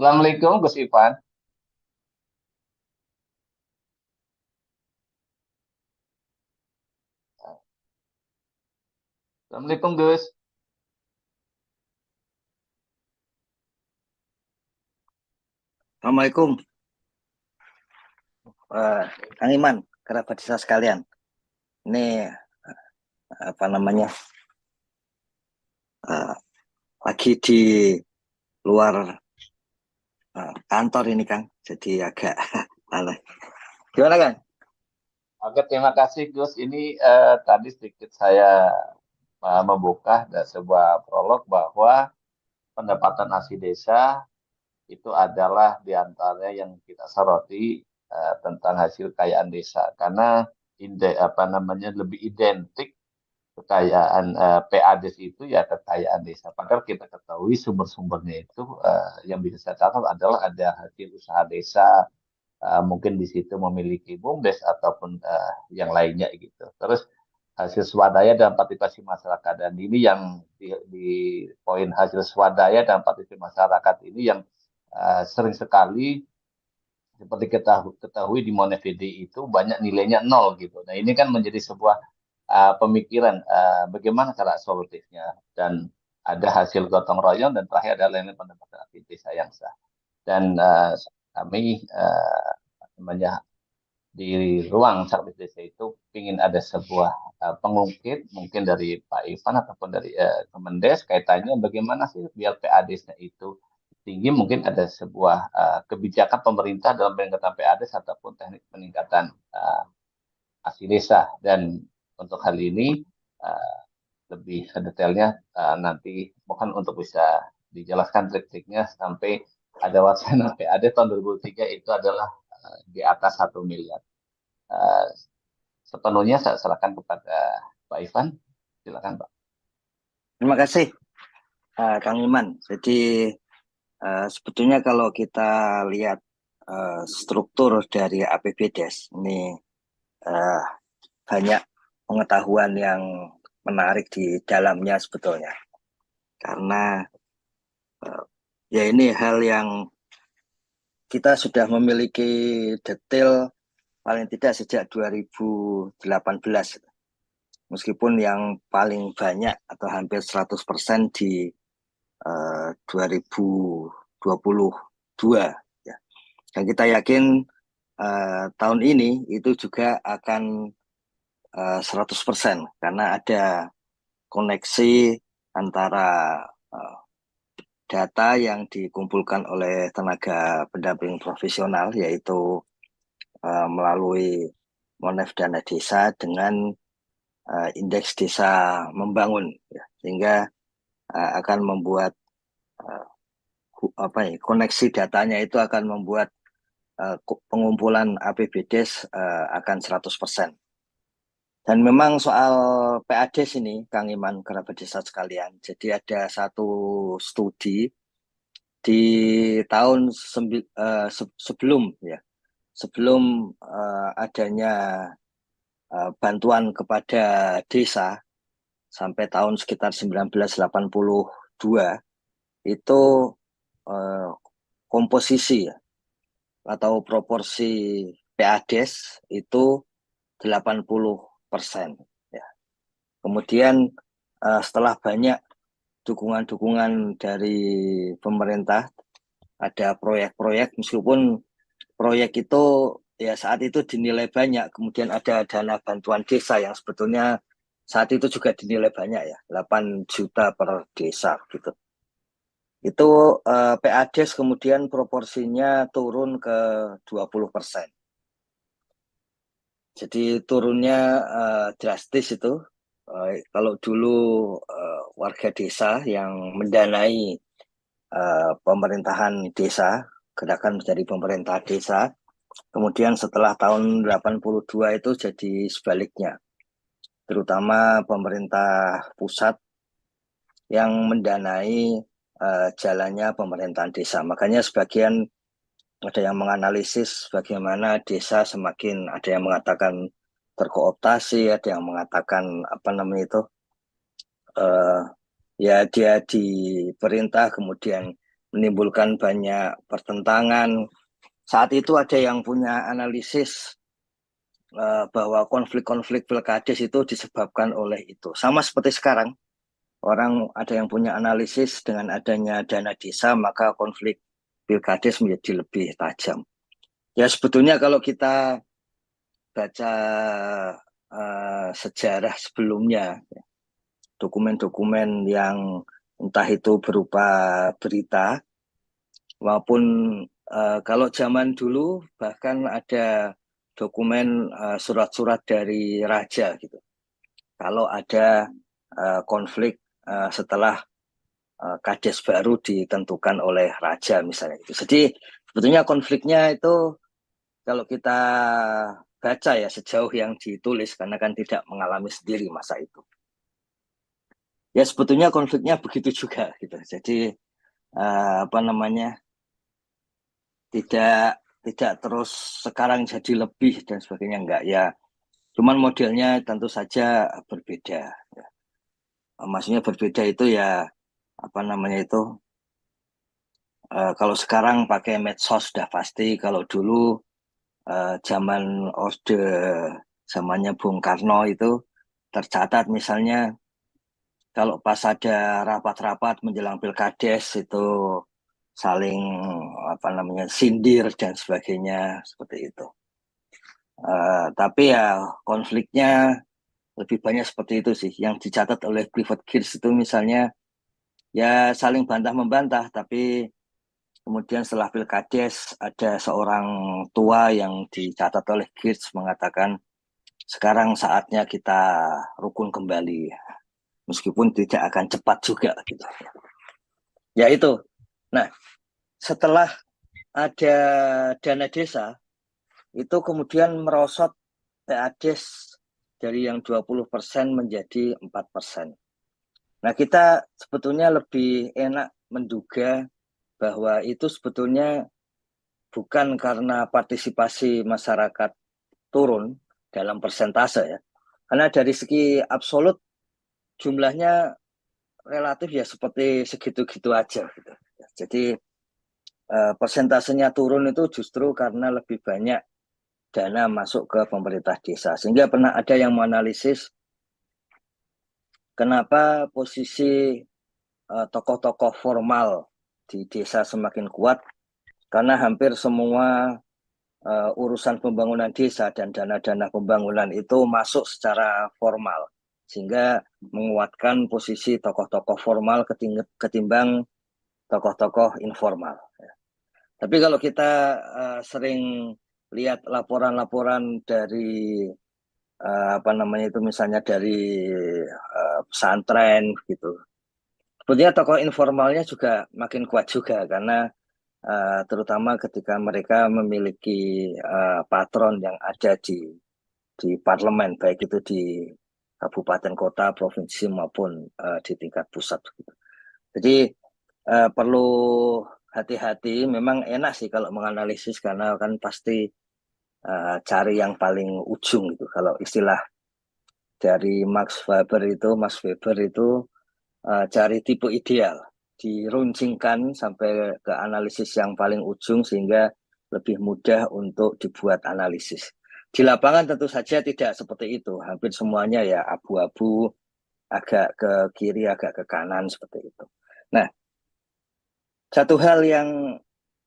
Assalamualaikum Gus Ivan. Assalamualaikum Gus. Assalamualaikum, Kang Iman, kerabat desa sekalian. Ini apa namanya? eh, Lagi di luar kantor ini, Kang. Jadi agak aneh. Gimana, Kang? Oke, terima kasih Gus. Ini tadi sedikit saya membuka sebuah prolog bahwa pendapatan asli desa itu adalah di antaranya yang kita soroti tentang hasil kekayaan desa karena apa namanya lebih identik kekayaan PADES itu ya kekayaan desa. Padahal kita ketahui sumber-sumbernya itu yang bisa saya catat adalah ada hasil usaha desa, mungkin di situ memiliki BUMDes ataupun yang lainnya gitu. Terus hasil swadaya dan partisipasi masyarakat dan ini yang di poin hasil swadaya dan partisipasi masyarakat ini yang sering sekali seperti kita ketahui di Monevidi itu banyak nilainya nol gitu. Nah ini kan menjadi sebuah pemikiran bagaimana cara solutifnya dan ada hasil gotong royong dan terakhir adalah ini pendapatan aktivitas yang sah. Dan kami namanya di ruang sakit desa itu ingin ada sebuah pengungkit mungkin dari Pak Ivan ataupun dari Kemendes kaitannya bagaimana sih biar PAD-nya itu tinggi mungkin ada sebuah kebijakan pemerintah dalam peningkatan PAD ataupun teknik peningkatan asli desa dan untuk hal ini uh, lebih detailnya nanti mohon untuk bisa dijelaskan trik-triknya sampai ada wacana PAD tahun 2003 itu adalah di atas 1 miliar. Uh, Sepenuhnya saya serahkan kepada Pak Ivan. Silakan Pak. Terima kasih, Kang Iman. Jadi sebetulnya kalau kita lihat struktur dari APBDes, ini uh, banyak pengetahuan yang menarik di dalamnya sebetulnya. Karena ya ini hal yang kita sudah memiliki detail paling tidak sejak 2018. Meskipun yang paling banyak atau hampir 100% di 2022 ya. Dan kita yakin tahun ini itu juga akan 100% karena ada koneksi antara data yang dikumpulkan oleh tenaga pendamping profesional yaitu melalui Monef Dana Desa dengan indeks desa membangun ya. Sehingga akan membuat koneksi datanya itu akan membuat pengumpulan APBDes akan 100%. Dan memang soal PADes ini, Kang Iman, kerabat desa sekalian, jadi ada satu studi di tahun sebelum adanya bantuan kepada desa sampai tahun sekitar 1982 itu komposisi ya, atau proporsi PADes itu 80% ya. Kemudian setelah banyak dukungan-dukungan dari pemerintah, ada proyek-proyek meskipun proyek itu ya saat itu dinilai banyak, kemudian ada dana bantuan desa yang sebetulnya saat itu juga dinilai banyak ya, 8 juta per desa gitu. Itu PADes kemudian proporsinya turun ke 20%. Jadi turunnya drastis itu. Kalau dulu warga desa yang mendanai pemerintahan desa, gerakan menjadi pemerintah desa, kemudian setelah tahun 82 itu jadi sebaliknya. Terutama pemerintah pusat yang mendanai jalannya pemerintahan desa. Makanya sebagian ada yang menganalisis bagaimana desa semakin, ada yang mengatakan terkooptasi, ada yang mengatakan apa namanya itu, ya dia diperintah kemudian menimbulkan banyak pertentangan. Saat itu ada yang punya analisis bahwa konflik-konflik pilkades itu disebabkan oleh itu. Sama seperti sekarang, orang ada yang punya analisis dengan adanya dana desa, maka konflik pilkades menjadi lebih tajam. Ya sebetulnya kalau kita baca sejarah sebelumnya, dokumen-dokumen yang entah itu berupa berita maupun kalau zaman dulu bahkan ada dokumen surat-surat dari raja gitu. Kalau ada konflik setelah kades baru ditentukan oleh raja misalnya gitu. Jadi sebetulnya konfliknya itu kalau kita baca ya sejauh yang ditulis karena kan tidak mengalami sendiri masa itu. Ya sebetulnya konfliknya begitu juga gitu. Jadi apa namanya tidak terus sekarang jadi lebih dan sebagainya enggak ya. Cuman modelnya tentu saja berbeda. Ya. Maksudnya berbeda itu ya apa namanya itu kalau sekarang pakai medsos sudah pasti. Kalau dulu zaman Orde zamannya Bung Karno itu tercatat misalnya kalau pas ada rapat-rapat menjelang pilkades itu saling apa namanya sindir dan sebagainya seperti itu. Tapi ya konfliknya lebih banyak seperti itu sih. Yang dicatat oleh Clifford Geertz itu misalnya ya saling bantah membantah, tapi kemudian setelah pilkades ada seorang tua yang dicatat oleh Geertz mengatakan sekarang saatnya kita rukun kembali, meskipun tidak akan cepat juga gitu. Ya itu. Nah, setelah ada dana desa, itu kemudian merosot PADES dari yang 20% menjadi 4%. Nah, kita sebetulnya lebih enak menduga bahwa itu sebetulnya bukan karena partisipasi masyarakat turun dalam persentase ya. Karena dari segi absolut jumlahnya relatif ya seperti segitu-gitu aja gitu. Jadi persentasenya turun itu justru karena lebih banyak dana masuk ke pemerintah desa. Sehingga pernah ada yang menganalisis kenapa posisi tokoh-tokoh formal di desa semakin kuat, karena hampir semua urusan pembangunan desa dan dana-dana pembangunan itu masuk secara formal, sehingga menguatkan posisi tokoh-tokoh formal ketimbang tokoh-tokoh informal. Tapi kalau kita sering lihat laporan-laporan dari apa namanya itu misalnya dari pesantren gitu. Sebetulnya tokoh informalnya juga makin kuat juga karena terutama ketika mereka memiliki patron yang ada di parlemen baik itu di kabupaten kota, provinsi maupun di tingkat pusat. Gitu. Jadi perlu hati-hati. Memang enak sih kalau menganalisis karena kan pasti cari yang paling ujung gitu. Kalau istilah dari Max Weber itu cari tipe ideal, diruncingkan sampai ke analisis yang paling ujung sehingga lebih mudah untuk dibuat analisis. Di lapangan tentu saja tidak seperti itu, hampir semuanya ya abu-abu, agak ke kiri, agak ke kanan seperti itu. Nah, satu hal yang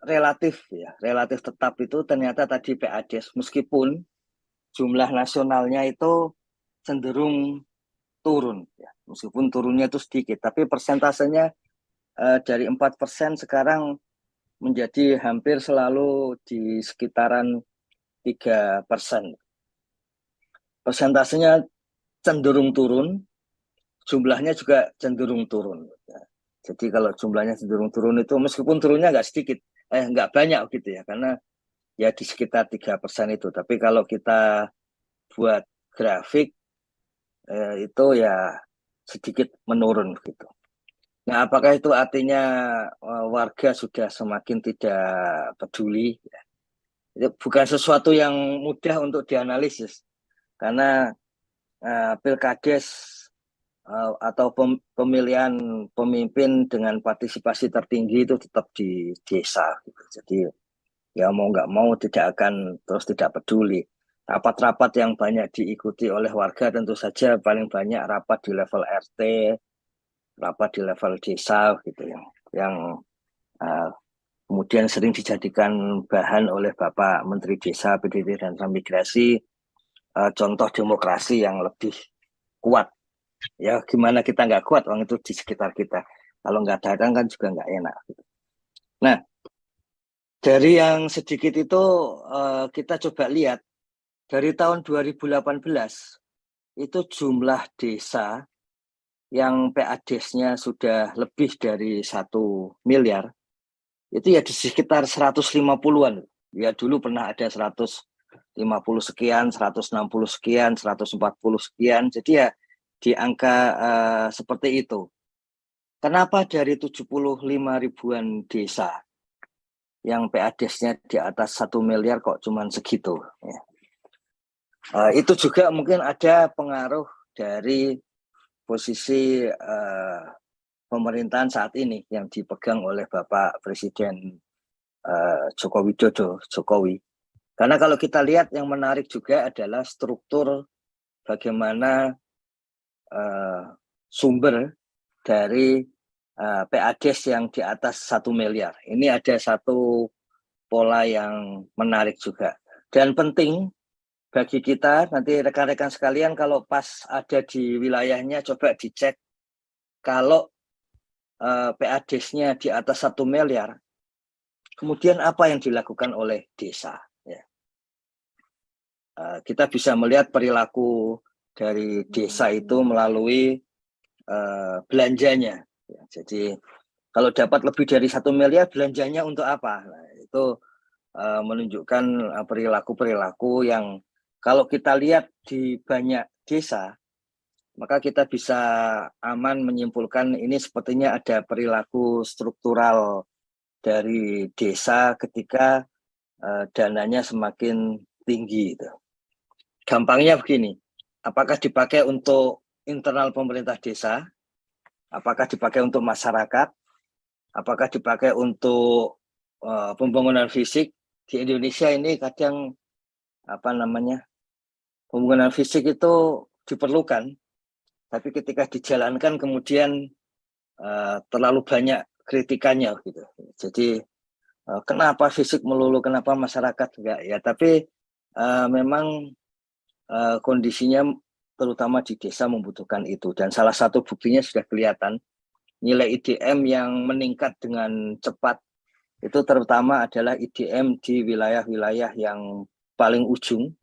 relatif tetap itu ternyata tadi PADES, meskipun jumlah nasionalnya itu cenderung turun, ya. Meskipun turunnya itu sedikit, tapi persentasenya dari 4% sekarang menjadi hampir selalu di sekitaran 3%. Persentasenya cenderung turun, jumlahnya juga cenderung turun. Ya. Jadi kalau jumlahnya cenderung turun itu meskipun turunnya nggak sedikit, nggak banyak gitu ya, karena ya di sekitar 3% itu. Tapi kalau kita buat grafik itu ya sedikit menurun gitu. Nah, apakah itu artinya warga sudah semakin tidak peduli? Itu bukan sesuatu yang mudah untuk dianalisis karena pilkades atau pemilihan pemimpin dengan partisipasi tertinggi itu tetap di desa gitu. Jadi ya mau nggak mau tidak akan terus tidak peduli. Rapat-rapat yang banyak diikuti oleh warga tentu saja paling banyak rapat di level RT, rapat di level desa gitu yang uh, kemudian sering dijadikan bahan oleh Bapak Menteri Desa, PDT dan Transmigrasi, contoh demokrasi yang lebih kuat. Ya gimana kita nggak kuat, orang itu di sekitar kita. Kalau nggak datang kan juga nggak enak. Gitu. Nah, dari yang sedikit itu kita coba lihat dari tahun 2018 itu jumlah desa yang PADES-nya sudah lebih dari 1 miliar itu ya di sekitar 150-an. Ya dulu pernah ada 150 sekian, 160 sekian, 140 sekian. Jadi ya di angka seperti itu. Kenapa dari 75 ribuan desa yang PADES-nya di atas 1 miliar kok cuman segitu? Ya. Itu juga mungkin ada pengaruh dari posisi pemerintahan saat ini yang dipegang oleh Bapak Presiden Joko Widodo, Jokowi. Karena kalau kita lihat yang menarik juga adalah struktur bagaimana sumber dari PADES yang di atas 1 miliar. Ini ada satu pola yang menarik juga. Dan penting bagi kita, nanti rekan-rekan sekalian kalau pas ada di wilayahnya coba dicek kalau PADES-nya di atas 1 miliar, kemudian apa yang dilakukan oleh desa. Ya. Kita bisa melihat perilaku dari desa itu melalui belanjanya. Ya, jadi kalau dapat lebih dari 1 miliar, belanjanya untuk apa? Nah, itu menunjukkan perilaku-perilaku yang kalau kita lihat di banyak desa, maka kita bisa aman menyimpulkan ini sepertinya ada perilaku struktural dari desa ketika dananya semakin tinggi. Gitu. Gampangnya begini, apakah dipakai untuk internal pemerintah desa, apakah dipakai untuk masyarakat, apakah dipakai untuk pembangunan fisik. Di Indonesia ini kadang pembangunan fisik itu diperlukan, tapi ketika dijalankan kemudian terlalu banyak kritikannya gitu. Jadi kenapa fisik melulu, kenapa masyarakat enggak ya? Tapi memang kondisinya terutama di desa membutuhkan itu, dan salah satu buktinya sudah kelihatan nilai IDM yang meningkat dengan cepat itu terutama adalah IDM di wilayah-wilayah yang paling ujung,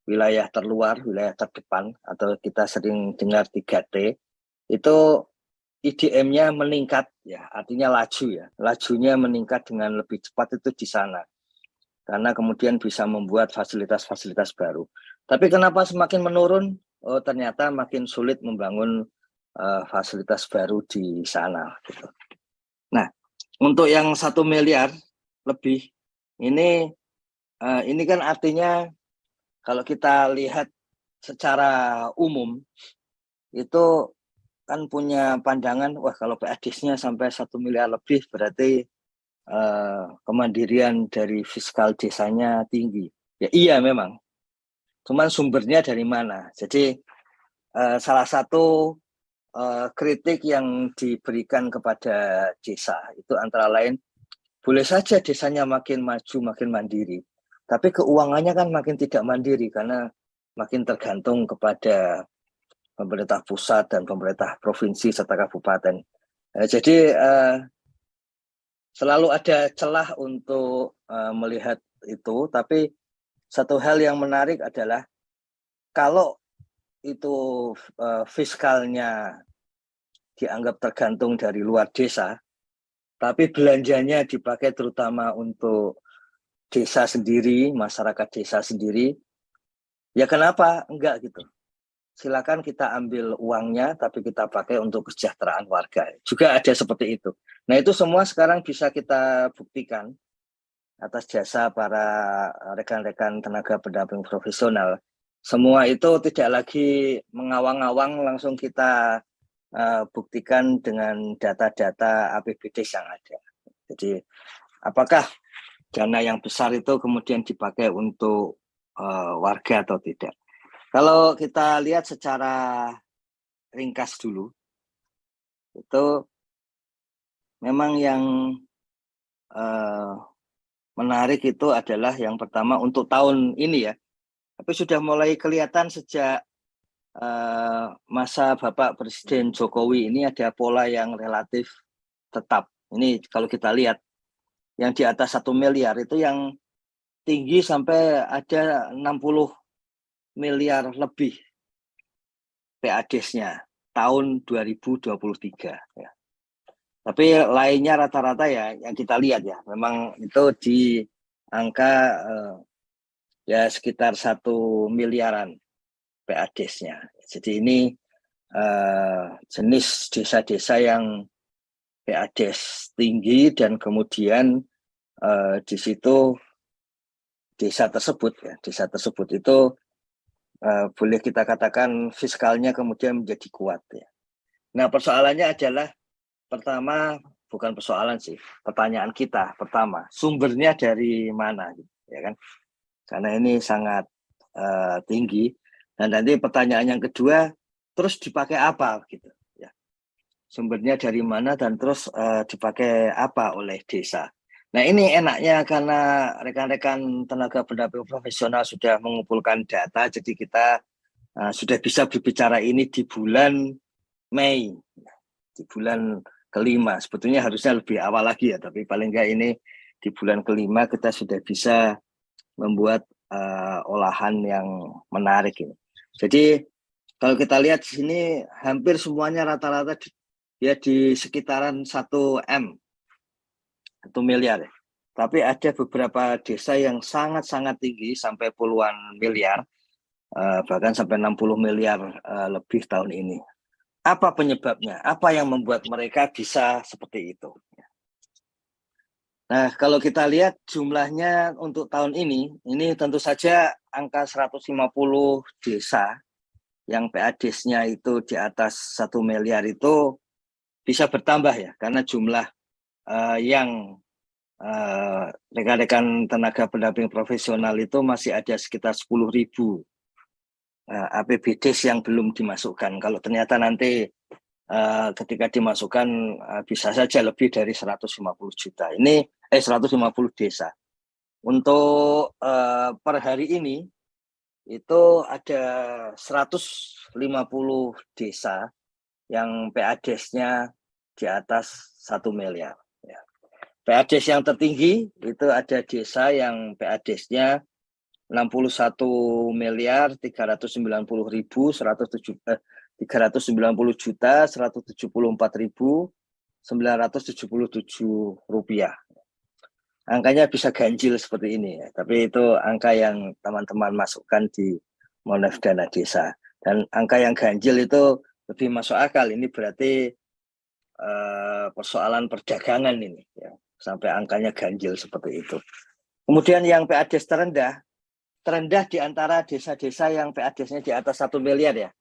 wilayah terluar, wilayah terdepan, atau kita sering dengar 3T, itu IDM-nya meningkat, ya artinya laju ya, lajunya meningkat dengan lebih cepat itu di sana, karena kemudian bisa membuat fasilitas-fasilitas baru. Tapi kenapa semakin menurun? Oh ternyata makin sulit membangun fasilitas baru di sana. Gitu. Nah, untuk yang 1 miliar lebih, ini kan artinya kalau kita lihat secara umum itu kan punya pandangan, wah kalau PADES-nya sampai 1 miliar lebih berarti kemandirian dari fiskal desanya tinggi. Ya iya memang, cuman sumbernya dari mana? Jadi salah satu kritik yang diberikan kepada desa itu antara lain, boleh saja desanya makin maju, makin mandiri, tapi keuangannya kan makin tidak mandiri karena makin tergantung kepada pemerintah pusat dan pemerintah provinsi serta kabupaten. Jadi selalu ada celah untuk melihat itu, tapi satu hal yang menarik adalah kalau itu fiskalnya dianggap tergantung dari luar desa, tapi belanjanya dipakai terutama untuk desa sendiri, masyarakat desa sendiri, ya kenapa enggak gitu? Silakan kita ambil uangnya, tapi kita pakai untuk kesejahteraan warga. Juga ada seperti itu. Nah itu semua sekarang bisa kita buktikan atas jasa para rekan-rekan tenaga pendamping profesional. Semua itu tidak lagi mengawang-awang langsung kita buktikan dengan data-data APBDes yang ada. Jadi apakah dana yang besar itu kemudian dipakai untuk warga atau tidak? Kalau kita lihat secara ringkas dulu, itu memang yang menarik itu adalah yang pertama untuk tahun ini ya, tapi sudah mulai kelihatan sejak masa Bapak Presiden Jokowi ini ada pola yang relatif tetap. Ini kalau kita lihat yang di atas 1 miliar itu yang tinggi sampai ada 60 miliar lebih PADES-nya tahun 2023 ya. Tapi lainnya rata-rata ya yang kita lihat ya, memang itu di angka ya sekitar 1 miliaran PADES-nya. Jadi ini jenis desa-desa yang PADES tinggi dan kemudian di situ desa tersebut itu boleh kita katakan fiskalnya kemudian menjadi kuat ya. Nah persoalannya adalah pertama, bukan persoalan sih, pertanyaan kita pertama, sumbernya dari mana, ya kan? Karena ini sangat tinggi. Dan nanti pertanyaan yang kedua, terus dipakai apa, gitu? Ya, sumbernya dari mana dan terus dipakai apa oleh desa? Nah ini enaknya karena rekan-rekan tenaga pendamping profesional sudah mengumpulkan data, jadi kita sudah bisa berbicara ini di bulan Mei, di bulan kelima. Sebetulnya harusnya lebih awal lagi ya, tapi paling enggak ini di bulan kelima kita sudah bisa membuat olahan yang menarik ini. Jadi kalau kita lihat di sini hampir semuanya rata-rata ya di sekitaran 1 miliar ya. Tapi ada beberapa desa yang sangat-sangat tinggi sampai puluhan miliar, bahkan sampai 60 miliar lebih tahun ini. Apa penyebabnya? Apa yang membuat mereka bisa seperti itu? Nah, kalau kita lihat jumlahnya untuk tahun ini tentu saja angka 150 desa yang PADES-nya itu di atas 1 miliar itu bisa bertambah ya, karena jumlah yang rekan-rekan tenaga pendamping profesional itu masih ada sekitar 10.000 APBDes yang belum dimasukkan. Kalau ternyata nanti ketika dimasukkan bisa saja lebih dari 150 juta. Ini 150 desa. Untuk per hari ini itu ada 150 desa yang PADES-nya di atas 1 miliar. Ya. PADES yang tertinggi itu ada desa yang PADES-nya 61 miliar 390 juta 174.977 rupiah. Angkanya bisa ganjil seperti ini ya, tapi itu angka yang teman-teman masukkan di Monef Dana Desa. Dan angka yang ganjil itu lebih masuk akal. Ini berarti persoalan perdagangan ini ya, sampai angkanya ganjil seperti itu. Kemudian yang PADES terendah di antara desa-desa yang PADES-nya di atas 1 miliar ya.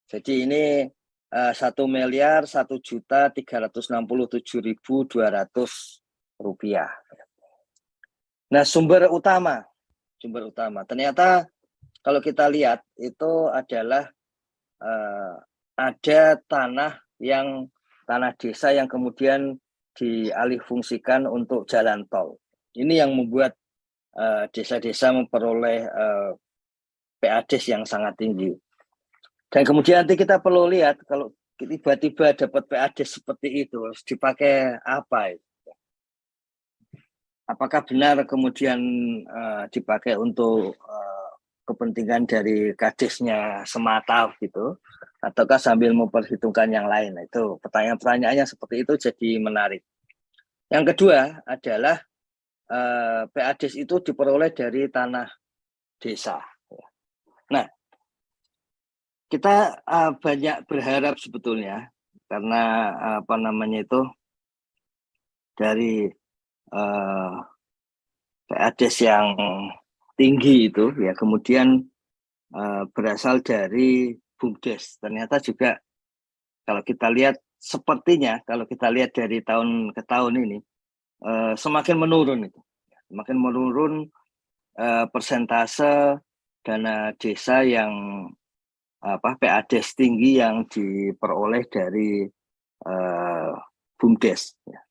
Jadi ini 1 miliar 1.367.200 rupiah. Nah sumber utama ternyata kalau kita lihat itu adalah ada tanah desa yang kemudian dialihfungsikan untuk jalan tol. Ini yang membuat desa-desa memperoleh PADES yang sangat tinggi. Dan kemudian nanti kita perlu lihat kalau tiba-tiba dapat PADES seperti itu harus dipakai apa? Apakah benar kemudian dipakai untuk kepentingan dari kadesnya semata gitu, ataukah sambil memperhitungkan yang lain? Nah, itu pertanyaan-pertanyaannya seperti itu jadi menarik. Yang kedua adalah PADES itu diperoleh dari tanah desa. Nah, kita banyak berharap sebetulnya karena dari PADES yang tinggi itu ya kemudian berasal dari BUMDes. Ternyata juga kalau kita lihat sepertinya kalau kita lihat dari tahun ke tahun ini semakin menurun itu, semakin menurun persentase dana desa yang PADES tinggi yang diperoleh dari BUMDes. Ya.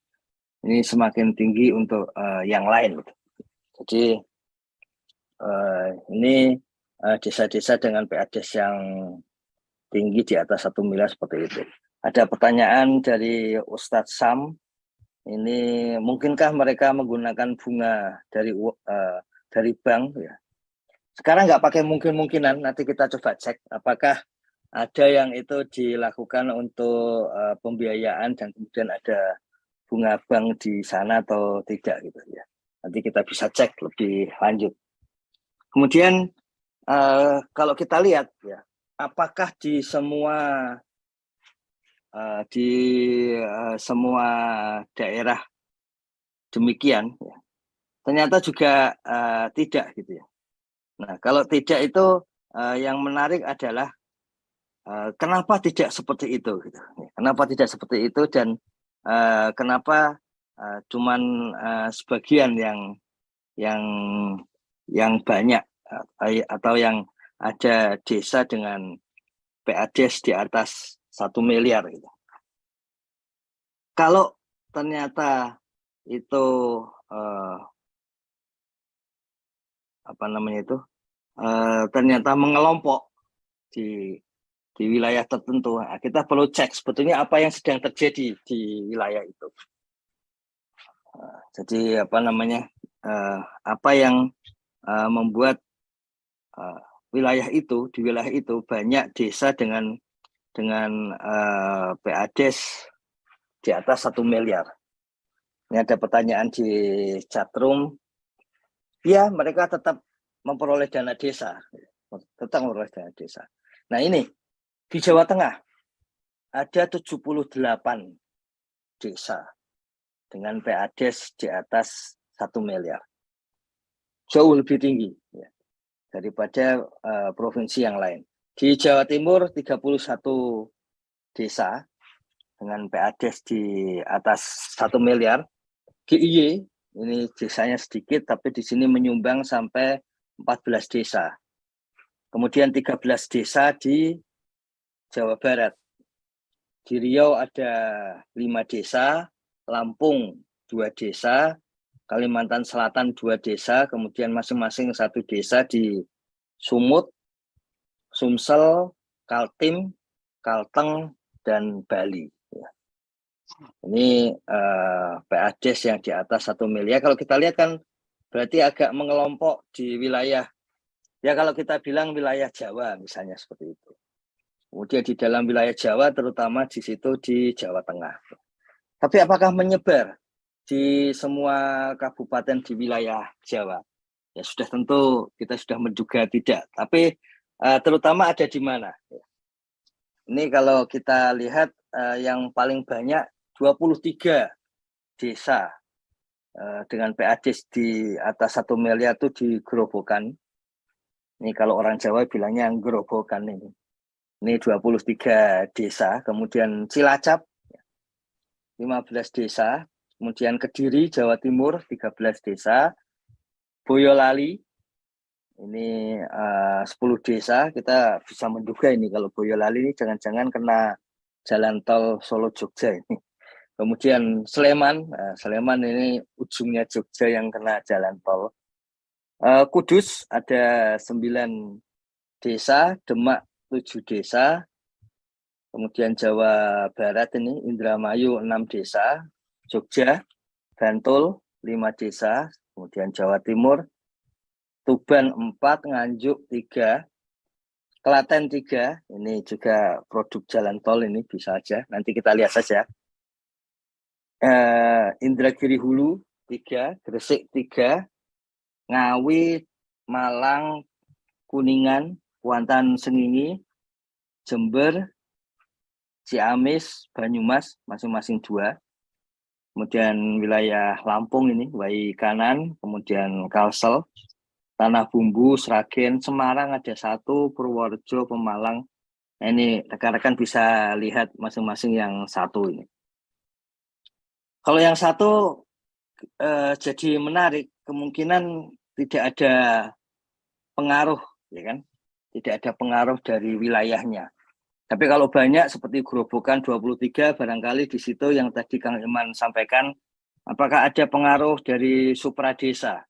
Ini semakin tinggi untuk yang lain. Gitu. Jadi ini desa-desa dengan PADES yang tinggi di atas 1 miliar seperti itu. Ada pertanyaan dari Ustadz Sam. Ini mungkinkah mereka menggunakan bunga dari bank? Ya. Sekarang nggak pakai mungkin-mungkinan. Nanti kita coba cek apakah ada yang itu dilakukan untuk pembiayaan dan kemudian ada bunga bank di sana atau tidak gitu ya. Nanti kita bisa cek lebih lanjut. Kemudian kalau kita lihat ya, apakah di semua daerah demikian ya, ternyata juga tidak gitu ya. Nah, kalau tidak itu yang menarik adalah kenapa tidak seperti itu gitu. Kenapa tidak seperti itu dan kenapa cuman sebagian yang banyak atau yang ada desa dengan PADES di atas 1 miliar gitu. Kalau ternyata itu ternyata mengelompok di wilayah tertentu, nah, kita perlu cek sebetulnya apa yang sedang terjadi di wilayah itu. Jadi apa yang membuat wilayah itu banyak desa dengan PADES di atas 1 miliar. Ini ada pertanyaan di chatroom. Ya, mereka tetap memperoleh dana desa. Nah ini di Jawa Tengah ada 78 desa dengan PADES di atas 1 miliar. Jauh lebih tinggi ya, daripada provinsi yang lain. Di Jawa Timur 31 desa dengan PADES di atas 1 miliar. DIY ini desanya sedikit tapi di sini menyumbang sampai 14 desa. Kemudian 13 desa di Jawa Barat. Di Riau ada 5 desa, Lampung 2 desa, Kalimantan Selatan 2 desa, kemudian masing-masing 1 desa di Sumut, Sumsel, Kaltim, Kalteng, dan Bali. Ini PADES yang di atas 1 miliar. Kalau kita lihat kan berarti agak mengelompok di wilayah. Ya kalau kita bilang wilayah Jawa misalnya seperti itu. Kemudian di dalam wilayah Jawa terutama di situ di Jawa Tengah. Tapi apakah menyebar di semua kabupaten di wilayah Jawa? Ya sudah tentu kita sudah menduga tidak. Tapi terutama ada di mana? Ini kalau kita lihat yang paling banyak 23 desa dengan PADES di atas 1 miliar itu di Gerobokan. Ini kalau orang Jawa bilangnya Gerobokan ini. Ini 23 desa, kemudian Cilacap 15 desa, kemudian Kediri Jawa Timur 13 desa, Boyolali ini 10 desa. Kita bisa menduga ini kalau Boyolali ini jangan-jangan kena jalan tol Solo Jogja ini. Kemudian Sleman ini ujungnya Jogja yang kena jalan tol. Kudus ada 9 desa, Demak 7 desa. Kemudian Jawa Barat ini Indramayu 6 desa, Jogja, Bantul 5 desa, kemudian Jawa Timur, Tuban 4, Nganjuk 3, Klaten 3, ini juga produk jalan tol ini bisa aja, nanti kita lihat saja. Indragiri Hulu 3, Gresik 3, Ngawi, Malang, Kuningan, Kuantan Sengingi, Jember, Ciamis, Banyumas masing-masing 2. Kemudian wilayah Lampung ini Wai Kanan, kemudian Kalsel, Tanah Bumbu, Sragen, Semarang ada 1, Purworejo, Pemalang, Nah, ini rekan-rekan bisa lihat masing-masing yang satu ini. Kalau yang satu jadi menarik, kemungkinan tidak ada pengaruh, ya kan? Tidak ada pengaruh dari wilayahnya. Tapi kalau banyak seperti Grobogan 23, barangkali di situ yang tadi Kang Iman sampaikan, apakah ada pengaruh dari supradesa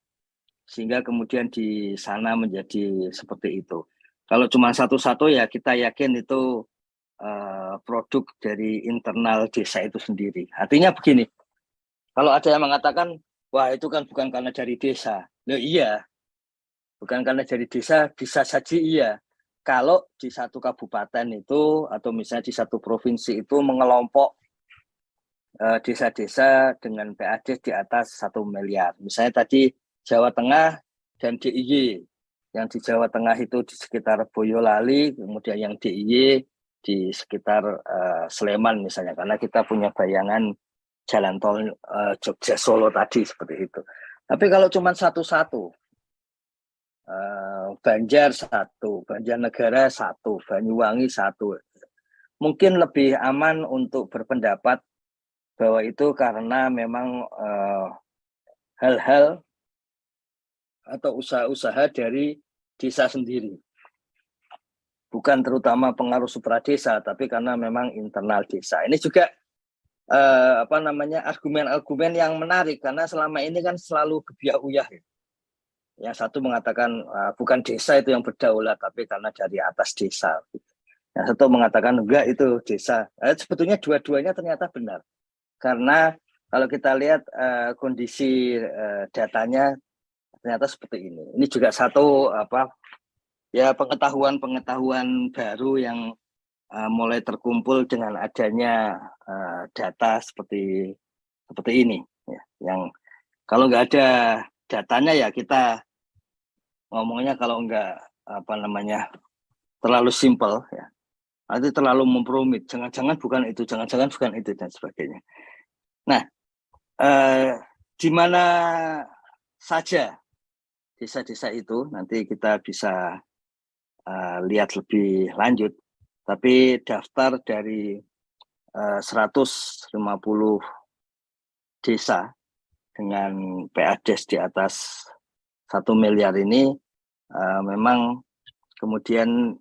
sehingga kemudian di sana menjadi seperti itu. Kalau cuma satu-satu ya kita yakin itu produk dari internal desa itu sendiri. Artinya begini, kalau ada yang mengatakan, wah itu kan bukan karena dari desa. Loh iya, bukan karena dari desa, bisa saja iya. Kalau di satu kabupaten itu, atau misalnya di satu provinsi itu mengelompok desa-desa dengan PAD di atas 1 miliar. Misalnya tadi Jawa Tengah dan DIY. Yang di Jawa Tengah itu di sekitar Boyolali, kemudian yang DIY di sekitar Sleman misalnya. Karena kita punya bayangan jalan tol Jogja Solo tadi seperti itu. Tapi kalau cuma satu-satu, Banjar satu, Banjarnegara satu, Banyuwangi satu, mungkin lebih aman untuk berpendapat bahwa itu karena memang hal-hal atau usaha-usaha dari desa sendiri. Bukan terutama pengaruh supradesa, tapi karena memang internal desa. Ini juga argumen-argumen yang menarik karena selama ini kan selalu gebiah-uyah. Yang satu mengatakan bukan desa itu yang berdaulat, tapi karena dari atas desa. Yang satu mengatakan enggak itu desa. Sebetulnya dua-duanya ternyata benar. Karena kalau kita lihat kondisi datanya ternyata seperti ini. Ini juga satu pengetahuan baru yang mulai terkumpul dengan adanya data seperti ini. Ya. Yang kalau nggak ada datanya ya kita ngomongnya kalau nggak terlalu simpel ya. Nanti terlalu memperumit. Jangan-jangan bukan itu, jangan-jangan bukan itu dan sebagainya. Nah, di mana saja desa-desa itu nanti kita bisa lihat lebih lanjut. Tapi daftar dari 150 desa dengan PADES di atas 1 miliar ini memang kemudian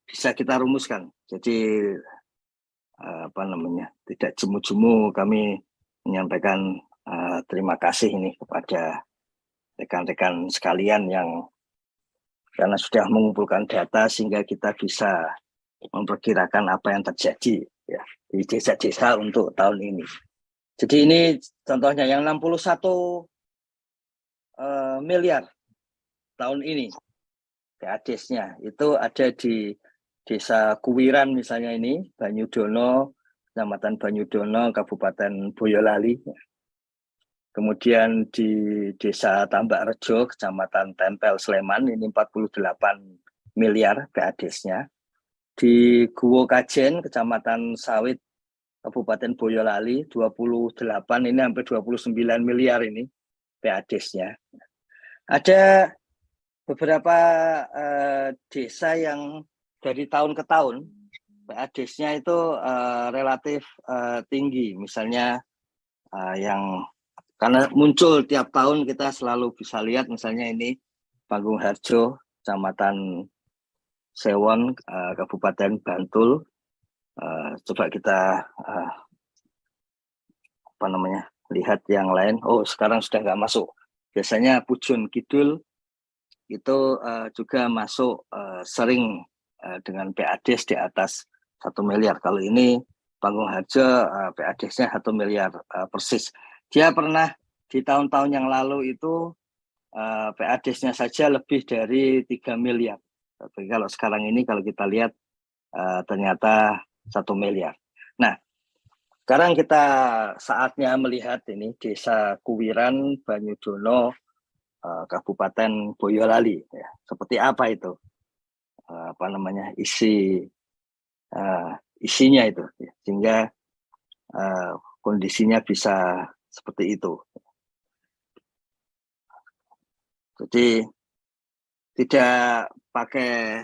bisa kita rumuskan. Jadi tidak jemu-jemu kami menyampaikan terima kasih ini kepada rekan-rekan sekalian yang karena sudah mengumpulkan data sehingga kita bisa memperkirakan apa yang terjadi ya di desa-desa untuk tahun ini. Jadi ini contohnya yang 61 miliar tahun ini PADES-nya itu ada di Desa Kuwiran misalnya ini, Banyudono, Kecamatan Banyudono, Kabupaten Boyolali. Kemudian di Desa Tambak Rejo, Kecamatan Tempel Sleman, ini 48 miliar PADES-nya. Di Guwo Kajen, Kecamatan Sawit, Kabupaten Boyolali, 28, ini hampir 29 miliar ini PADES-nya. Ada beberapa desa yang dari tahun ke tahun PADES-nya itu relatif tinggi. Misalnya yang karena muncul tiap tahun kita selalu bisa lihat misalnya ini Panggung Harjo, Kecamatan Sewon, Kabupaten Bantul. Coba kita lihat yang lain. Oh, sekarang sudah nggak masuk. Biasanya Pujon Kidul itu juga masuk sering dengan PADES di atas 1 miliar. Kalau ini Panggung Harjo PADES-nya 1 miliar persis. Dia pernah di tahun-tahun yang lalu itu PADES-nya saja lebih dari 3 miliar. Tapi kalau sekarang ini kalau kita lihat ternyata 1 miliar. Nah, sekarang kita saatnya melihat ini Desa Kuwiran, Banyudono, Kabupaten Boyolali. Ya. Seperti apa itu? Isinya itu. Ya. Sehingga kondisinya bisa seperti itu. Jadi tidak pakai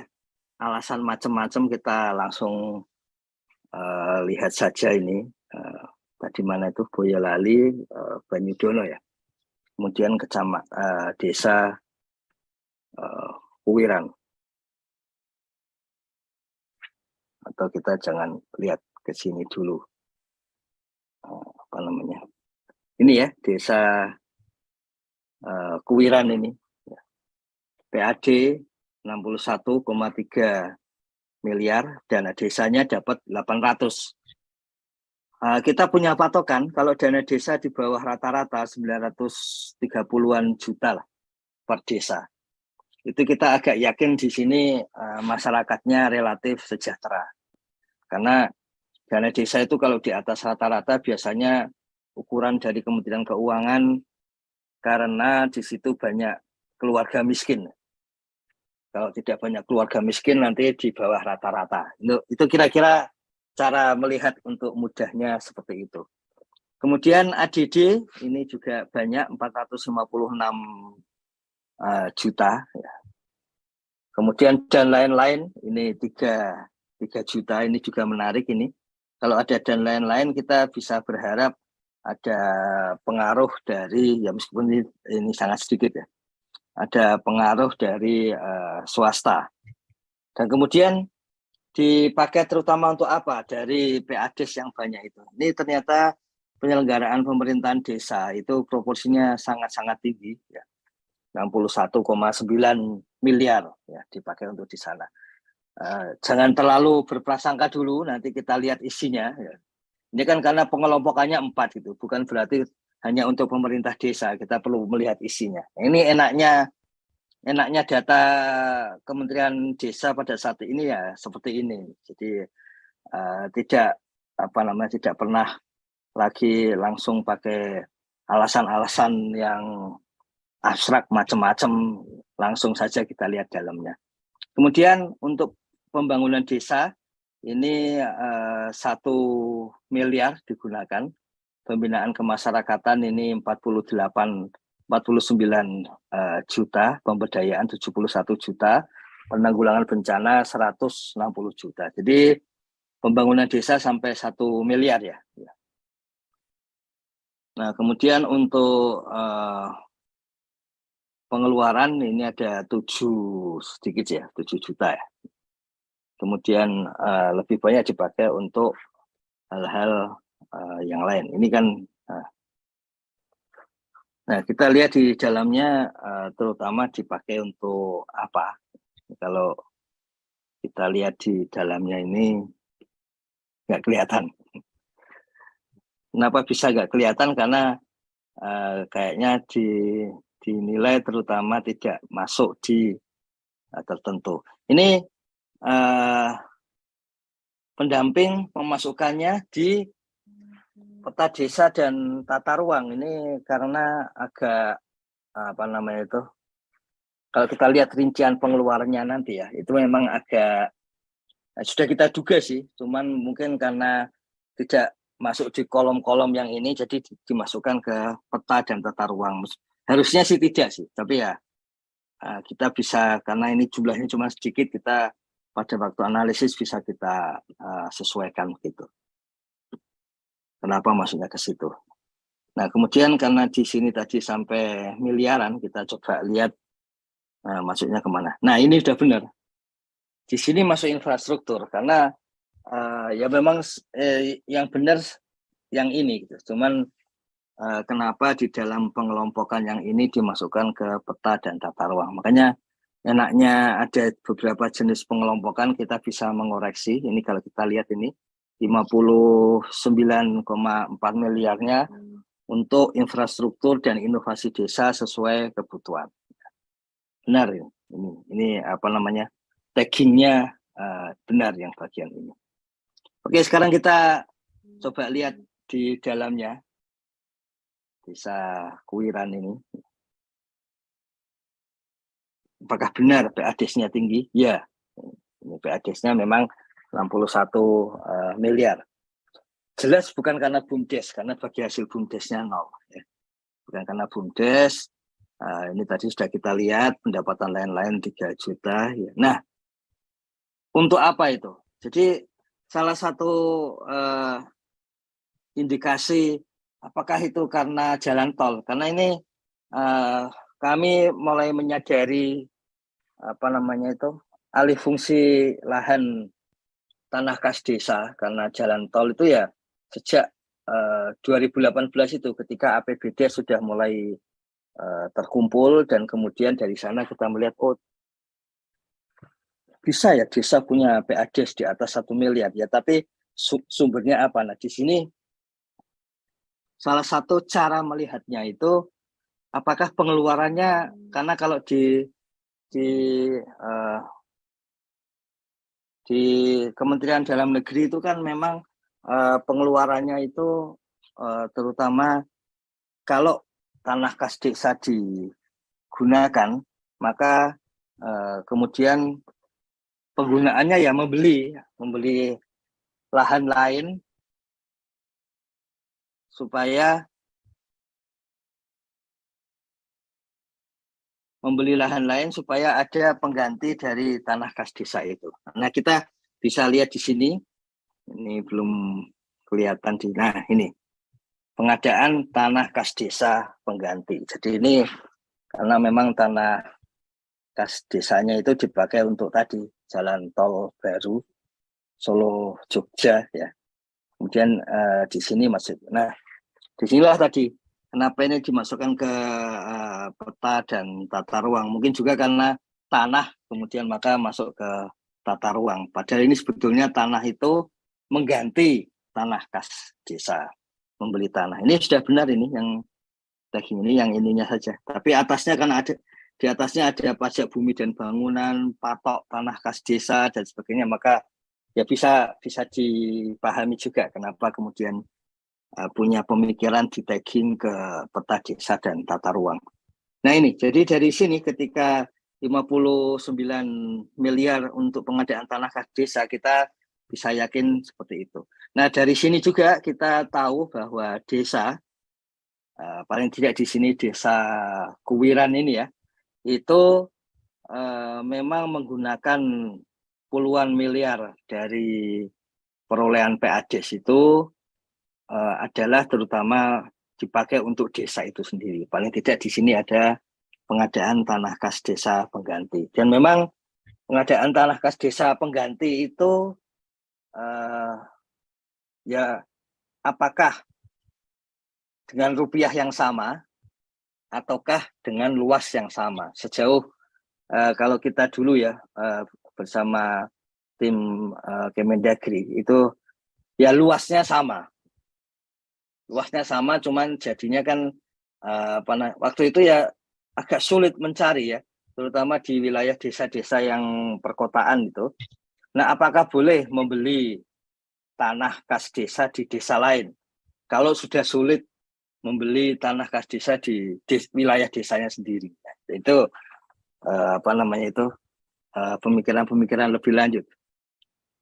alasan macam-macam kita langsung lihat saja ini. Tadi mana itu Boyolali, Banyudono ya. Kemudian desa Kuwiran. Atau kita jangan lihat ke sini dulu. Apa namanya? Ini ya, desa Kuwiran ini. PAD 61,3 miliar, dana desanya dapat 800. Kita punya patokan, kalau dana desa di bawah rata-rata 930-an juta lah per desa. Itu kita agak yakin di sini masyarakatnya relatif sejahtera. Karena dana desa itu kalau di atas rata-rata biasanya ukuran dari Kementerian Keuangan karena di situ banyak keluarga miskin. Kalau tidak banyak keluarga miskin nanti di bawah rata-rata. Itu kira-kira cara melihat untuk mudahnya seperti itu. Kemudian ADD ini juga banyak 456 juta. Ya. Kemudian dan lain-lain ini 3 juta, ini juga menarik ini. Kalau ada dan lain-lain kita bisa berharap ada pengaruh dari, ya meskipun ini sangat sedikit ya, ada pengaruh dari swasta. Dan kemudian dipakai terutama untuk apa? Dari PADES yang banyak itu. Ini ternyata penyelenggaraan pemerintahan desa itu proporsinya sangat-sangat tinggi. Ya. 61,9 miliar ya, dipakai untuk di sana. Jangan terlalu berprasangka dulu, nanti kita lihat isinya. Ya. Ini kan karena pengelompokannya 4 gitu, bukan berarti hanya untuk pemerintah desa, kita perlu melihat isinya. Ini enaknya data Kementerian Desa pada saat ini ya seperti ini. Jadi tidak pernah lagi langsung pakai alasan-alasan yang abstrak macam-macam, langsung saja kita lihat dalamnya. Kemudian untuk pembangunan desa ini 1 miliar digunakan, pembinaan kemasyarakatan ini 49 juta, pemberdayaan 71 juta, penanggulangan bencana 160 juta. Jadi pembangunan desa sampai 1 miliar ya. Nah, kemudian untuk pengeluaran ini ada 7 juta ya. Kemudian lebih banyak dipakai untuk hal-hal yang lain. Ini kan nah, kita lihat di dalamnya terutama dipakai untuk apa. Kalau kita lihat di dalamnya ini nggak kelihatan. Kenapa bisa nggak kelihatan? Karena kayaknya dinilai terutama tidak masuk di tertentu. Ini pendamping memasukkannya di peta desa dan tata ruang ini karena agak kalau kita lihat rincian pengeluarannya nanti ya, itu memang agak sudah kita duga sih, cuman mungkin karena tidak masuk di kolom-kolom yang ini, jadi dimasukkan ke peta dan tata ruang. Harusnya sih tidak sih, tapi ya kita bisa, karena ini jumlahnya cuma sedikit, kita pada waktu analisis bisa kita sesuaikan gitu. Kenapa masuknya ke situ? Nah, kemudian karena di sini tadi sampai miliaran, kita coba lihat masuknya kemana. Nah, ini sudah benar. Di sini masuk infrastruktur karena ya memang yang benar yang ini gitu. Cuman kenapa di dalam pengelompokan yang ini dimasukkan ke peta dan tata ruang. Makanya enaknya ada beberapa jenis pengelompokan kita bisa mengoreksi. Ini kalau kita lihat ini 59,4 miliarnya untuk infrastruktur dan inovasi desa sesuai kebutuhan. Benar ya. Ini apa namanya? Taggingnya benar yang bagian ini. Oke, sekarang kita coba lihat di dalamnya desa Kuwiran ini. Apakah benar PADES-nya tinggi? Ya, ini PADES-nya memang 61 miliar. Jelas bukan karena BUMDes, karena bagi hasil BUMDes-nya 0. Ya. Bukan karena BUMDes, ini tadi sudah kita lihat pendapatan lain-lain 3 juta. Ya. Nah, Untuk apa itu? Jadi salah satu indikasi apakah itu karena jalan tol? Karena ini kami mulai menyadari apa namanya itu alih fungsi lahan tanah kas desa karena jalan tol itu ya sejak 2018 itu ketika APBD sudah mulai terkumpul dan kemudian dari sana kita melihat oh bisa ya desa punya PADES di atas 1 miliar ya, tapi sumbernya apa? Nah di sini salah satu cara melihatnya itu apakah pengeluarannya, karena kalau di uh, di Kementerian Dalam Negeri itu kan memang pengeluarannya itu terutama kalau tanah kas desa digunakan, maka kemudian penggunaannya ya membeli lahan lain supaya ada pengganti dari tanah kas desa itu. Nah, kita bisa lihat di sini, ini belum kelihatan nah ini pengadaan tanah kas desa pengganti. Jadi ini karena memang tanah kas desanya itu dipakai untuk tadi jalan tol baru Solo Jogja ya. Kemudian di sini masih. Nah, disinilah tadi kenapa ini dimasukkan ke peta dan tata ruang. Mungkin juga karena tanah kemudian maka masuk ke tata ruang. Padahal ini sebetulnya tanah itu mengganti tanah kas desa, membeli tanah. Ini sudah benar ini yang daging ini yang ininya saja. Tapi atasnya kan ada, di atasnya ada pajak bumi dan bangunan, patok tanah kas desa dan sebagainya. Maka ya bisa dipahami juga kenapa kemudian punya pemikiran di tagging ke peta desa dan tata ruang. Nah ini, jadi dari sini ketika 59 miliar untuk pengadaan tanah kas desa, kita bisa yakin seperti itu. Nah dari sini juga kita tahu bahwa desa, paling tidak di sini desa Kuwiran ini ya, itu memang menggunakan puluhan miliar dari perolehan PADES itu adalah terutama dipakai untuk desa itu sendiri. Paling tidak di sini ada pengadaan tanah kas desa pengganti. Dan memang pengadaan tanah kas desa pengganti itu ya apakah dengan rupiah yang sama ataukah dengan luas yang sama. Sejauh kalau kita dulu ya bersama tim Kemendagri itu ya luasnya sama, cuman jadinya kan waktu itu ya agak sulit mencari ya, terutama di wilayah desa-desa yang perkotaan itu. Nah, apakah boleh membeli tanah kas desa di desa lain? Kalau sudah sulit membeli tanah kas desa di wilayah desanya sendiri, itu pemikiran-pemikiran lebih lanjut.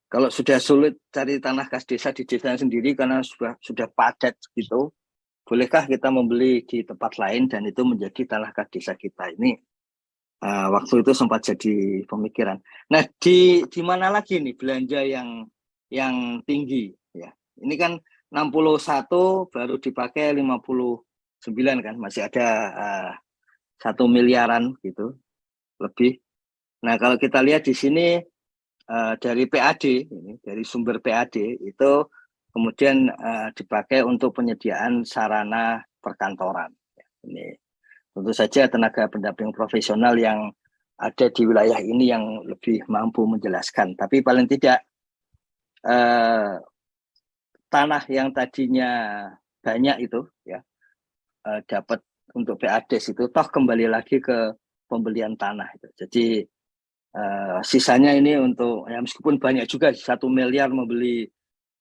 Kalau sudah sulit cari tanah kas desa di desanya sendiri karena sudah padat gitu, bolehkah kita membeli di tempat lain dan itu menjadi tanah kas desa kita? Ini waktu itu sempat jadi pemikiran. Nah, di mana lagi nih belanja yang tinggi ya? Ini kan 61 baru dipakai 59 kan, masih ada 1 miliaran gitu lebih. Nah, kalau kita lihat di sini dari PAD ini, dari sumber PAD itu kemudian dipakai untuk penyediaan sarana perkantoran. Ini tentu saja tenaga pendamping profesional yang ada di wilayah ini yang lebih mampu menjelaskan. Tapi paling tidak tanah yang tadinya banyak itu ya dapat untuk PADES itu toh kembali lagi ke pembelian tanah itu. Jadi sisanya ini untuk ya meskipun banyak juga 1 miliar membeli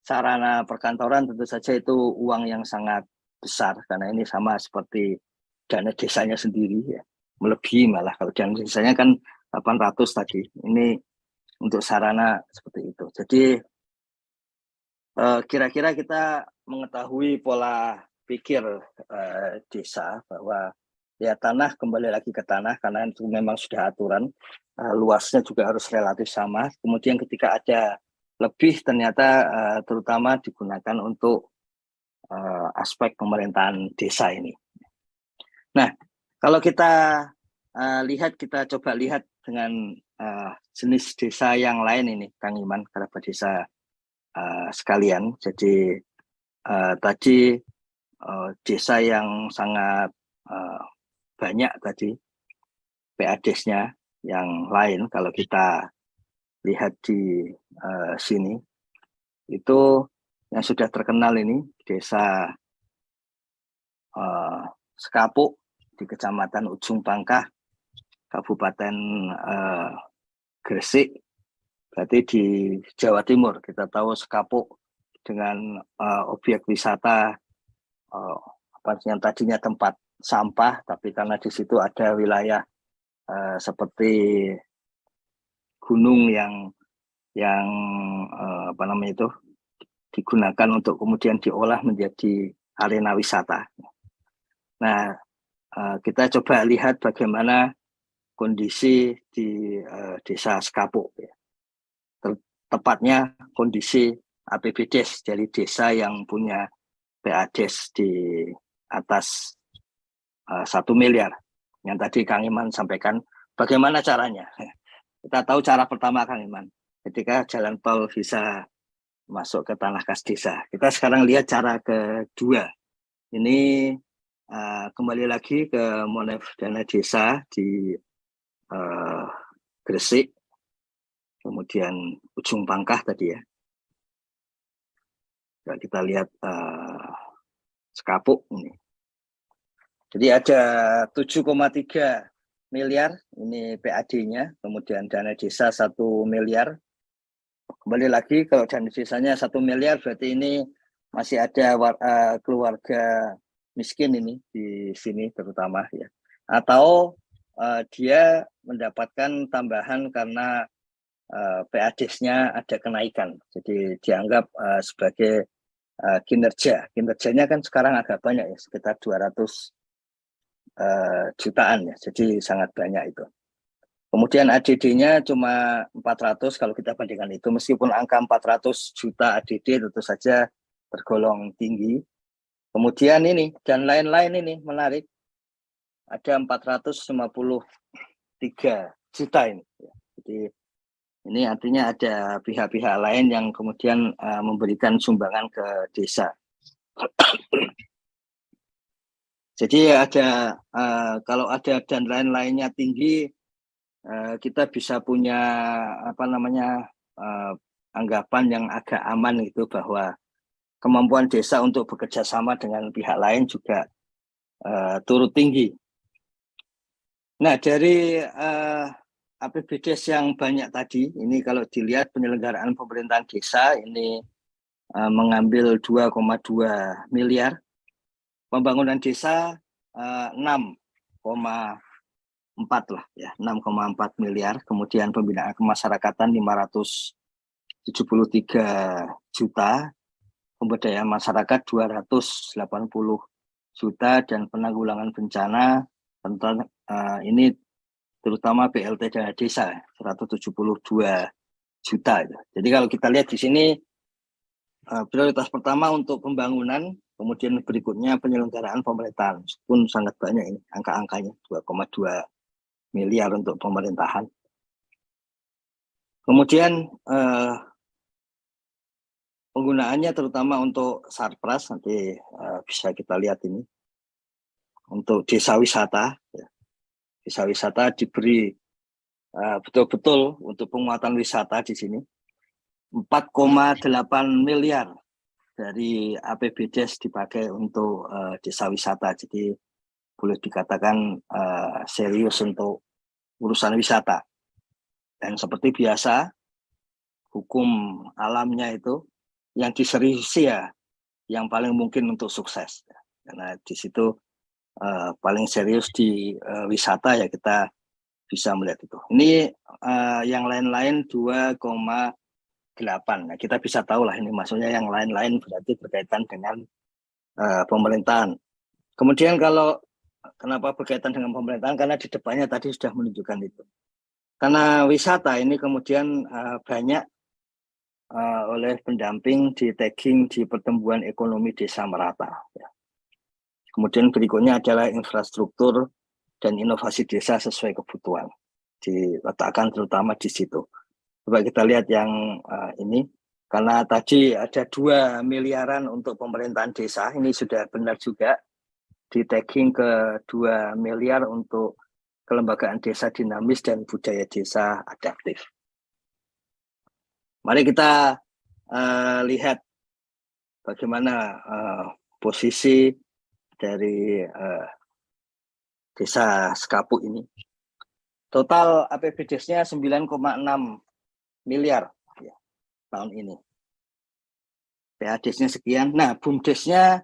sarana perkantoran, tentu saja itu uang yang sangat besar karena ini sama seperti dana desanya sendiri ya, melebihi malah. Kalau dana desanya kan 800 tadi, ini untuk sarana seperti itu. Jadi kira-kira kita mengetahui pola pikir desa bahwa Ya tanah kembali lagi ke tanah karena itu memang sudah aturan, luasnya juga harus relatif sama. Kemudian ketika ada lebih ternyata terutama digunakan untuk aspek pemerintahan desa ini. Nah, kalau kita kita coba lihat dengan jenis desa yang lain ini, Kang Iman, kerabat desa sekalian. Jadi tadi desa yang sangat banyak tadi PADES-nya yang lain, kalau kita lihat di sini itu yang sudah terkenal ini desa Sekapuk di Kecamatan Ujung Pangkah, Kabupaten Gresik, berarti di Jawa Timur. Kita tahu Sekapuk dengan objek wisata yang tadinya tempat sampah, tapi karena di situ ada wilayah seperti gunung yang apa namanya itu digunakan untuk kemudian diolah menjadi arena wisata. Nah, kita coba lihat bagaimana kondisi di desa Sekapuk. Tepatnya kondisi APBDes dari desa yang punya PADES di atas 1 miliar. Yang tadi Kang Iman sampaikan, bagaimana caranya? Kita tahu cara pertama, Kang Iman, ketika jalan tol bisa masuk ke tanah kas desa. Kita sekarang lihat cara kedua. Ini kembali lagi ke Monef Dana Desa di Gresik, kemudian Ujung Pangkah tadi ya. Kita lihat Sekapuk ini. Jadi ada 7,3 miliar ini PAD-nya, kemudian dana desa 1 miliar. Kembali lagi kalau dana desanya 1 miliar berarti ini masih ada keluarga miskin ini di sini terutama ya. Atau dia mendapatkan tambahan karena PADES-nya ada kenaikan. Jadi dianggap sebagai kinerja. Kinerjanya kan sekarang agak banyak ya, sekitar 200 jutaan ya. Jadi sangat banyak itu. Kemudian ADD-nya cuma 400 kalau kita bandingkan itu. Meskipun angka 400 juta ADD tentu saja tergolong tinggi. Kemudian ini dan lain-lain ini menarik. Ada 453 juta ini. Jadi ini artinya ada pihak-pihak lain yang kemudian memberikan sumbangan ke desa. Jadi ada kalau ada dan lain-lainnya tinggi, kita bisa punya apa namanya anggapan yang agak aman itu bahwa kemampuan desa untuk bekerja sama dengan pihak lain juga turut tinggi. Nah, dari APBDes yang banyak tadi, ini kalau dilihat penyelenggaraan pemerintahan desa ini mengambil 2,2 miliar, pembangunan desa 6,4 lah ya, 6,4 miliar, kemudian pembinaan kemasyarakatan 573 juta, pemberdayaan masyarakat 280 juta, dan penanggulangan bencana tentang ini terutama BLT dana desa 172 juta. Jadi kalau kita lihat di sini prioritas pertama untuk pembangunan, kemudian berikutnya penyelenggaraan pemerintahan, pun sangat banyak ini angka-angkanya 2,2 miliar untuk pemerintahan. Kemudian penggunaannya terutama untuk Sarpras, nanti bisa kita lihat ini. Untuk desa wisata, ya. Desa wisata diberi betul-betul untuk penguatan wisata di sini. 4,8 miliar dari APBDes dipakai untuk desa wisata. Jadi boleh dikatakan serius untuk urusan wisata. Dan seperti biasa, hukum alamnya itu yang diseriusi ya yang paling mungkin untuk sukses. Karena di situ paling serius di wisata ya kita bisa melihat itu. Ini yang lain-lain 2,8. Nah, kita bisa tahu lah ini maksudnya yang lain-lain berarti berkaitan dengan pemerintahan. Kemudian kalau kenapa berkaitan dengan pemerintahan? Karena di depannya tadi sudah menunjukkan itu. Karena wisata ini kemudian banyak oleh pendamping di tagging di pertumbuhan ekonomi desa merata. Ya. Kemudian berikutnya adalah infrastruktur dan inovasi desa sesuai kebutuhan. Diletakkan terutama di situ. Coba kita lihat yang ini. Karena tadi ada 2 miliaran untuk pemerintahan desa, ini sudah benar juga. Di tagging ke 2 miliar untuk kelembagaan desa dinamis dan budaya desa adaptif. Mari kita lihat bagaimana posisi dari desa Sekapuk ini. Total APBDes-nya 9,6 miliar ya, tahun ini. PADes-nya sekian. Nah, BUMDes-nya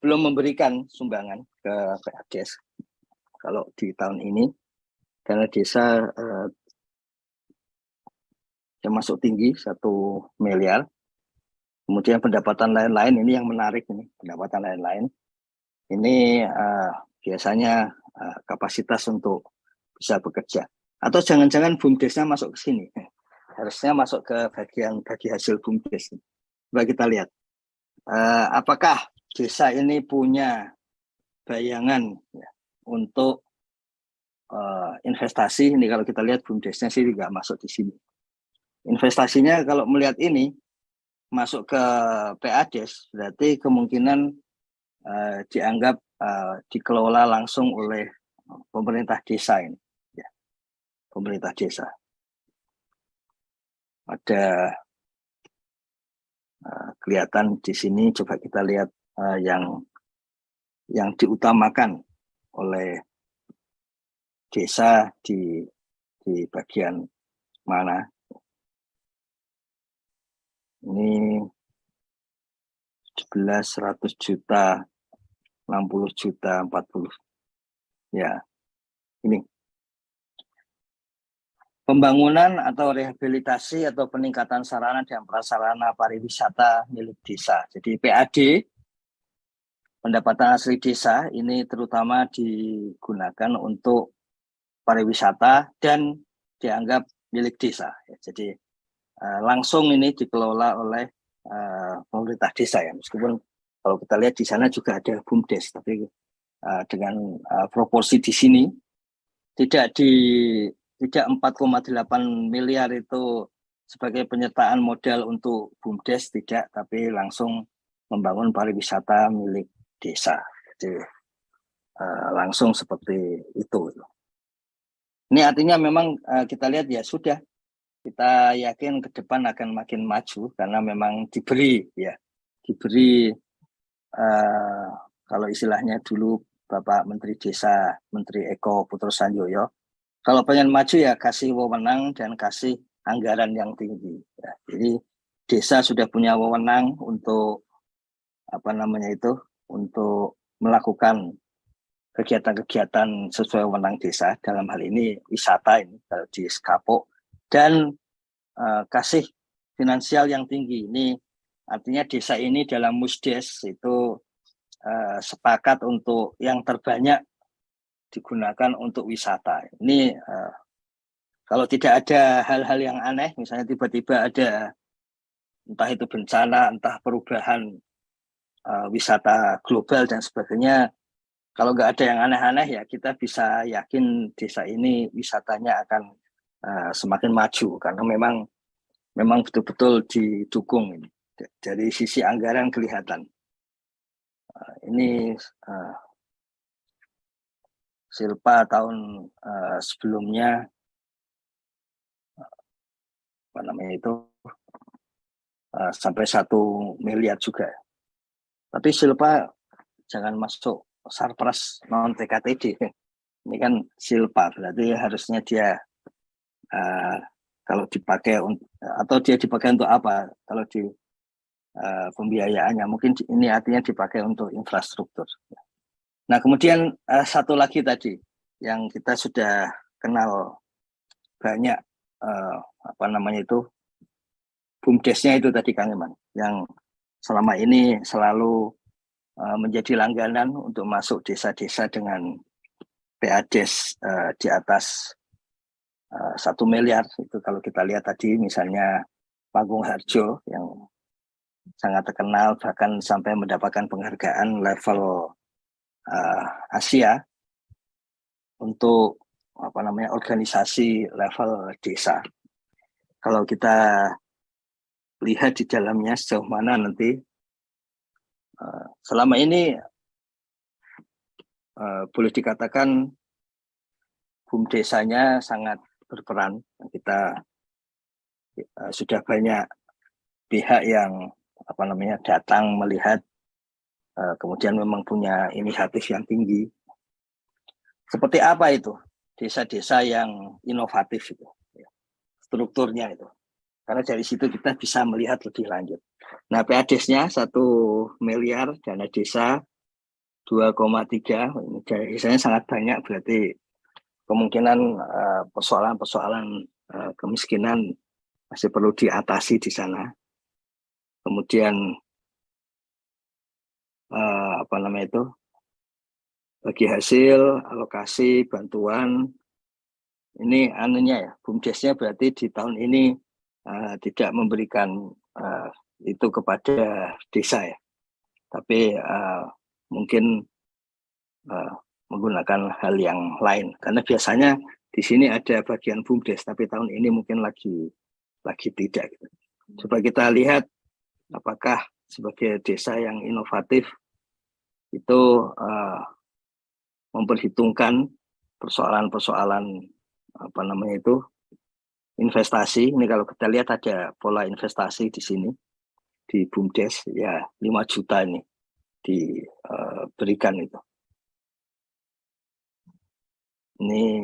belum memberikan sumbangan ke PADes kalau di tahun ini, karena desa yang masuk tinggi 1 miliar. Kemudian pendapatan lain-lain ini yang menarik ini, pendapatan lain-lain ini biasanya kapasitas untuk bisa bekerja. Atau jangan-jangan BUMDes-nya masuk ke sini, harusnya masuk ke bagian bagi hasil BUMDes. Coba kita lihat, apakah desa ini punya bayangan ya, untuk investasi. Ini kalau kita lihat BUMDes-nya sih nggak masuk di sini. Investasinya kalau melihat ini masuk ke PADes, berarti kemungkinan dianggap dikelola langsung oleh pemerintah desa ini. Ya, pemerintah desa. Ada kelihatan di sini, coba kita lihat yang diutamakan oleh desa di bagian mana. Ini 17, 100 juta, 60 juta, 40. Ya, ini. Pembangunan atau rehabilitasi atau peningkatan sarana dan prasarana pariwisata milik desa. Jadi PAD, pendapatan asli desa, ini terutama digunakan untuk pariwisata dan dianggap milik desa. Jadi langsung ini dikelola oleh pemerintah desa ya. Meskipun kalau kita lihat di sana juga ada BUMDes, tapi dengan proporsi di sini tidak 4,8 miliar itu sebagai penyertaan modal untuk BUMDes, tidak, tapi langsung membangun pariwisata milik desa. Jadi langsung seperti itu. Ini artinya memang kita lihat ya sudah, kita yakin ke depan akan makin maju karena memang diberi kalau istilahnya dulu Bapak Menteri Desa, Menteri Eko Putro Sanjoyo, kalau pengen maju ya kasih wewenang dan kasih anggaran yang tinggi. Ya, jadi desa sudah punya wewenang untuk untuk melakukan kegiatan-kegiatan sesuai wewenang desa, dalam hal ini wisata ini kalau di Sekapuk, dan kasih finansial yang tinggi. Ini artinya desa ini dalam Musdes itu sepakat untuk yang terbanyak digunakan untuk wisata. Ini kalau tidak ada hal-hal yang aneh, misalnya tiba-tiba ada entah itu bencana, entah perubahan wisata global dan sebagainya, kalau nggak ada yang aneh-aneh ya kita bisa yakin desa ini wisatanya akan semakin maju karena memang betul-betul didukung ini. Dari sisi anggaran kelihatan. Ini Silpa tahun sebelumnya sampai 1 miliar juga. Tapi Silpa jangan masuk Sarpras non TKTD. Ini kan Silpa, berarti harusnya dia kalau dipakai atau dia dipakai untuk apa? Kalau di pembiayaannya mungkin ini artinya dipakai untuk infrastruktur. Nah, kemudian satu lagi tadi yang kita sudah kenal banyak BUMDes-nya itu tadi Kang Iman, yang selama ini selalu menjadi langganan untuk masuk desa-desa dengan PADES di atas 1 miliar. Itu kalau kita lihat tadi misalnya Panggung Harjo yang sangat terkenal bahkan sampai mendapatkan penghargaan level Asia untuk organisasi level desa. Kalau kita lihat di dalamnya sejauh mana nanti selama ini boleh dikatakan BUMDesanya sangat berperan. Kita sudah banyak pihak yang datang melihat, kemudian memang punya inisiatif yang tinggi. Seperti apa itu desa-desa yang inovatif itu, strukturnya itu. Karena dari situ kita bisa melihat lebih lanjut. Nah, PADES-nya 1 miliar, dana desa 2,3, ini desanya sangat banyak, berarti kemungkinan persoalan-persoalan kemiskinan masih perlu diatasi di sana. Kemudian bagi hasil alokasi bantuan ini BUMDesnya berarti di tahun ini tidak memberikan itu kepada desa ya, tapi mungkin menggunakan hal yang lain, karena biasanya di sini ada bagian BUMDes, tapi tahun ini mungkin lagi tidak gitu. Coba kita lihat apakah sebagai desa yang inovatif itu memperhitungkan persoalan-persoalan investasi. Ini kalau kita lihat ada pola investasi di sini di BUMDes ya, 5 juta ini diberikan itu. Ini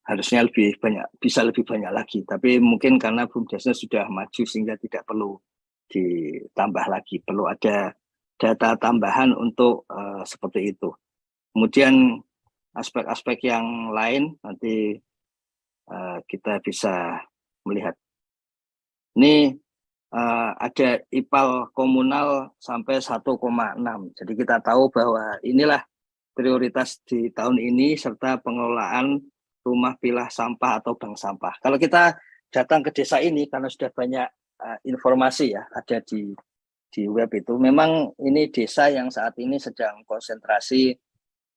harusnya bisa lebih banyak lagi, tapi mungkin karena BUMDesnya sudah maju sehingga tidak perlu ditambah lagi, perlu ada data tambahan untuk seperti itu. Kemudian aspek-aspek yang lain nanti kita bisa melihat. Ini ada IPAL komunal sampai 1,6. Jadi kita tahu bahwa inilah prioritas di tahun ini, serta pengelolaan rumah pilah sampah atau bank sampah. Kalau kita datang ke desa ini, karena sudah banyak informasi ya ada di web itu, memang ini desa yang saat ini sedang konsentrasi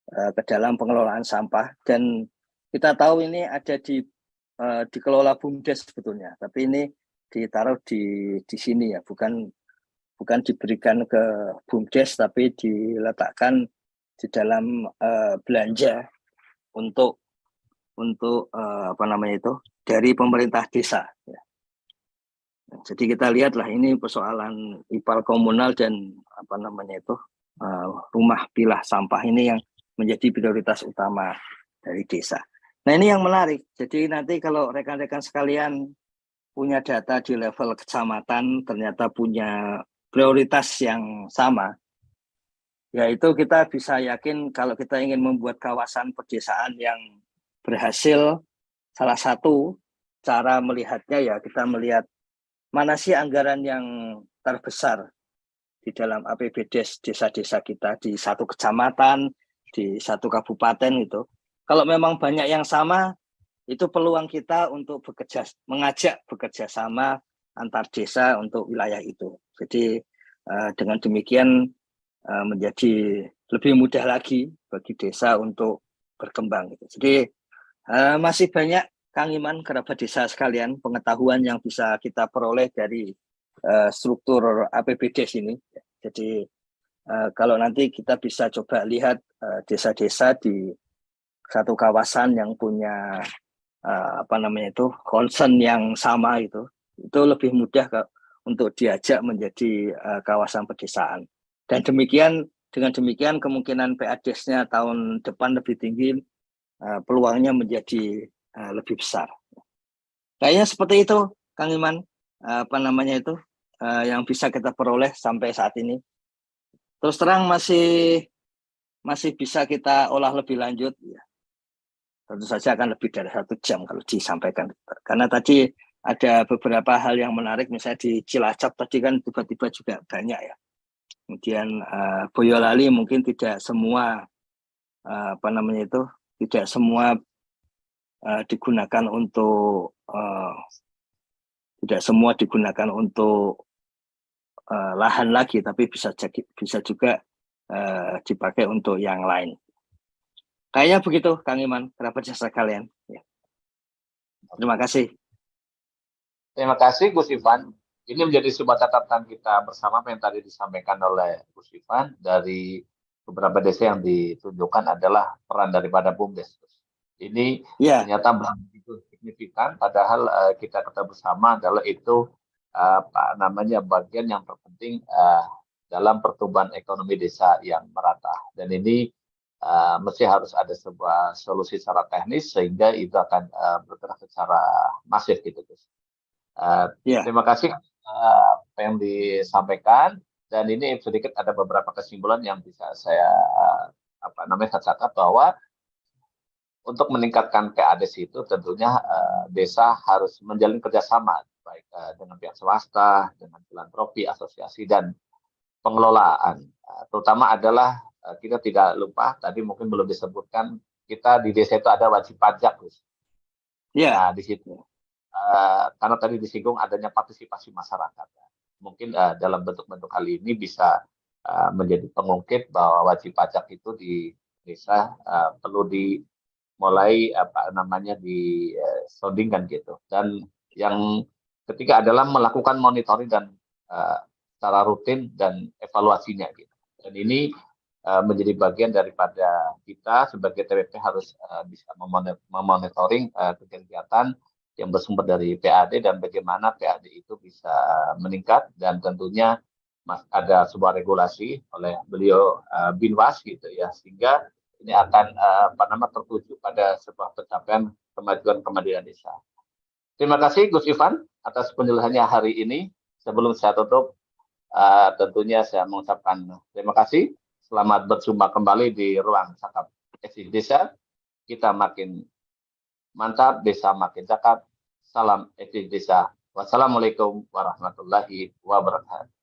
ke dalam pengelolaan sampah, dan kita tahu ini ada dikelola BUMDes sebetulnya, tapi ini ditaruh di sini ya, bukan diberikan ke BUMDes, tapi diletakkan di dalam belanja untuk dari pemerintah desa ya. Jadi kita lihatlah ini persoalan IPAL komunal dan rumah pilah sampah ini yang menjadi prioritas utama dari desa. Nah, ini yang menarik. Jadi nanti kalau rekan-rekan sekalian punya data di level kecamatan, ternyata punya prioritas yang sama, yaitu kita bisa yakin kalau kita ingin membuat kawasan pedesaan yang berhasil, salah satu cara melihatnya ya kita melihat mana sih anggaran yang terbesar di dalam APBDes desa-desa kita di satu kecamatan, di satu kabupaten itu. Kalau memang banyak yang sama, itu peluang kita untuk mengajak bekerja sama antar desa untuk wilayah itu. Jadi dengan demikian menjadi lebih mudah lagi bagi desa untuk berkembang. Jadi masih banyak, Kang Iman, kerabat desa sekalian, pengetahuan yang bisa kita peroleh dari struktur APBDes ini. Jadi kalau nanti kita bisa coba lihat desa-desa di satu kawasan yang punya concern yang sama, itu lebih mudah untuk diajak menjadi kawasan pedesaan. Dan dengan demikian kemungkinan PADES-nya tahun depan lebih tinggi, peluangnya menjadi lebih besar. Kayaknya seperti itu, Kang Iman, yang bisa kita peroleh sampai saat ini. Terus terang masih bisa kita olah lebih lanjut ya. Tentu saja akan lebih dari 1 jam kalau disampaikan. Karena tadi ada beberapa hal yang menarik, misalnya di Cilacap tadi kan tiba-tiba juga banyak ya. Kemudian Boyolali mungkin tidak semua tidak semua digunakan untuk lahan lagi, tapi bisa juga dipakai untuk yang lain. Kayaknya begitu, Kang Iman, kerabat jasa kalian. Ya. Terima kasih. Terima kasih Gus Ivan. Ini menjadi sebuah catatan kita bersama yang tadi disampaikan oleh Gus Ivan. Dari beberapa desa yang ditunjukkan adalah peran daripada BUMDes. Ini ternyata begitu signifikan, padahal kita ketahui bersama adalah itu bagian yang terpenting dalam pertumbuhan ekonomi desa yang merata. Dan ini mesti harus ada sebuah solusi secara teknis sehingga itu akan bergerak secara masif gitu, Gus. Terima kasih apa yang disampaikan, dan ini sedikit ada beberapa kesimpulan yang bisa saya catat bahwa untuk meningkatkan PADES itu tentunya desa harus menjalin kerjasama baik dengan pihak swasta, dengan filantropi, asosiasi, dan pengelolaan. Terutama adalah kita tidak lupa, tadi mungkin belum disebutkan, kita di desa itu ada wajib pajak, Gus. Nah, di situ karena tadi disinggung adanya partisipasi masyarakat. Mungkin dalam bentuk-bentuk hal ini bisa menjadi pengungkit bahwa wajib pajak itu di desa perlu dimulai disondingkan gitu. Dan yang ketiga adalah melakukan monitoring dan secara rutin dan evaluasinya gitu. Dan ini menjadi bagian daripada kita sebagai TWP harus bisa memonitoring kegiatan yang bersumber dari PAD dan bagaimana PAD itu bisa meningkat, dan tentunya ada sebuah regulasi oleh beliau Binwas gitu ya, sehingga ini akan tertuju pada sebuah pencapaian kemajuan desa. Terima kasih Gus Ivan atas penjelasannya hari ini. Sebelum saya tutup, tentunya saya mengucapkan terima kasih. Selamat berjumpa kembali di ruang cakap SI Desa. Kita makin mantap, desa makin cakap. Salam SI Desa. Wassalamualaikum warahmatullahi wabarakatuh.